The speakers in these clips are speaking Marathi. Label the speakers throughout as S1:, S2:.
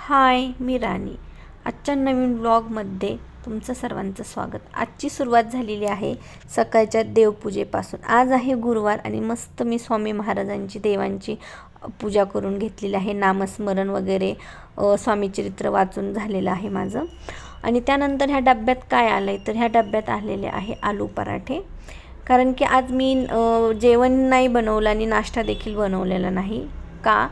S1: हाय, मी राणी. आजच्या नवीन व्लॉगमध्ये तुमचं सर्वांचं स्वागत. आजची सुरुवात झालेली आहे सकाळच्या देवपूजेपासून. आज आहे गुरुवार आणि मस्त मी स्वामी महाराजांची देवांची पूजा करून घेतलेली आहे. नामस्मरण वगैरे स्वामी चरित्र वाचून झालेलं आहे माझं. आणि त्यानंतर ह्या डब्यात काय आलं आहे तर ह्या डब्यात आलेले आहे आलू पराठे. कारण की आज मी जेवण नाही बनवलं आणि नाश्ता देखील बनवलेला नाही. का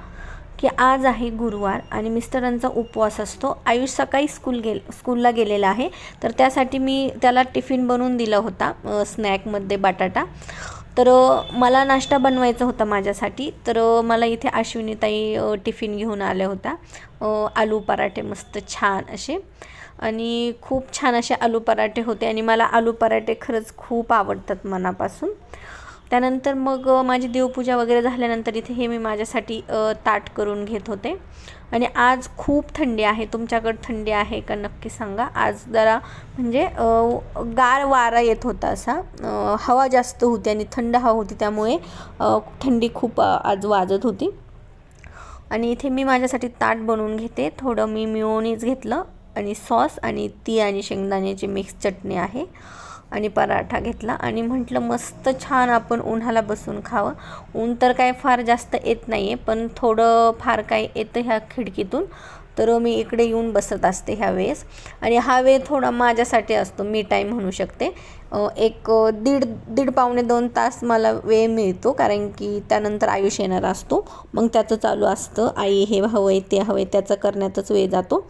S1: की आज आहे गुरुवार आणि मिस्टरांचा उपवास असतो. आयुष सकाळी स्कूलला गेलेला आहे, तर त्यासाठी मी त्याला टिफिन बनवून दिला होता स्नॅकमध्ये बटाटा. तर मला नाश्ता बनवायचा होता माझ्यासाठी. तर मला इथे अश्विनीताई टिफिन घेऊन आल्या होत्या. आलू पराठे मस्त छान असे आणि खूप छान असे आलू पराठे होते आणि मला आलू पराठे खरंच खूप आवडतात मनापासून. त्यानंतर मग माझी देवपूजा वगैरे झाल्यानंतर इथे हे मी माझ्यासाठी ताट करून घेत होते. आणि आज खूप थंडी आहे. तुमच्याकडे थंडी आहे का नक्की सांगा. आज जरा म्हणजे गार वारा येत होता, असा हवा जास्त होती आणि थंड हवा होती, त्यामुळे थंडी खूप आज वाजत होती. आणि इथे मी माझ्यासाठी ताट बनवून घेते. थोडं मी मेयोनीज घेतलं आणि सॉस आणि ती आणि शेंगदाण्याची मिक्स चटणी आहे आणि पराठा घेतला आणि म्हटलं मस्त छान आपण उन्हाला बसून खावं. ऊन तर काय फार जास्त येत नाही आहे, पण थोडं फार काय येतं ह्या खिडकीतून. तर मी इकडे येऊन बसत असते ह्या वेळेस. आणि हा वेळ थोडा माझ्यासाठी असतो, मी टाईम म्हणू शकते. एक दीड पावणे 2 तास मला वेळ मिळतो, कारण की त्यानंतर आयुष येणार असतो. मग त्याचं चालू असतं, आई हे हवं आहे ते हवं आहे, त्याचं करण्यातच वेळ जातो.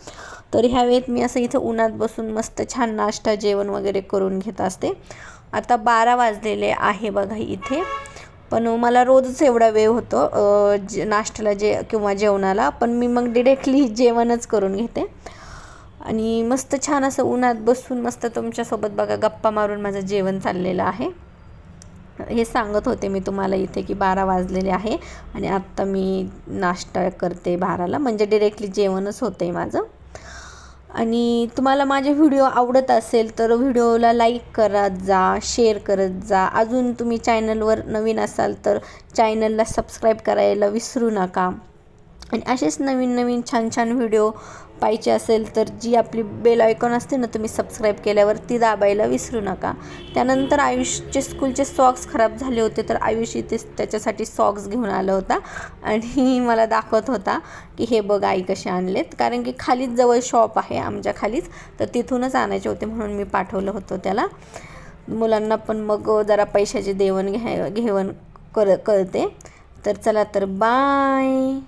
S1: तर ह्या वेळेत मी असं इथं उन्हात बसून मस्त छान नाश्ता जेवण वगैरे करून घेत असते. आता 12 वाजलेले आहे बघा इथे. पण मला रोजच एवढा वेळ होतो नाश्त्याला किंवा जेवणाला, पण मी मग डिरेक्टली जेवणच करून घेते. आणि मस्त छान असं उन्हात बसून मस्त तुमच्यासोबत बघा गप्पा मारून माझं जेवण चाललेलं आहे. हे सांगत होते मी तुम्हाला इथे की 12 वाजलेले आहे आणि आत्ता मी नाश्ता करते 12ला, म्हणजे डिरेक्टली जेवणच होतं आहे माझं. आणि तुम्हाला माझे व्हिडिओ आवडत असेल तर व्हिडिओला लाईक करत जा, शेअर करत जा. अजून तुम्ही चॅनलवर नवीन असाल तर चॅनलला सबस्क्राईब करायला विसरू नका. आणि असेच नवीन नवीन छान छान व्हिडिओ पाहिजे असेल तर जी आपली बेल आयकॉन असते ना, तुम्ही सबस्क्राईब केल्यावर ती दाबायला विसरू नका. त्यानंतर आयुषचे स्कूलचे सॉक्स खराब झाले होते, तर आयुष इथे त्याच्यासाठी सॉक्स घेऊन आला होता आणि मला दाखवत होता की हे बघ आई कसे आणलेत. कारण की खालीच जवळ शॉप आहे आमच्या खालीच, तर तिथूनच आणायचे होते म्हणून मी पाठवलं होतं त्याला. मुलांना पण मग जरा पैशाची घेवण करते. तर चला तर बाय.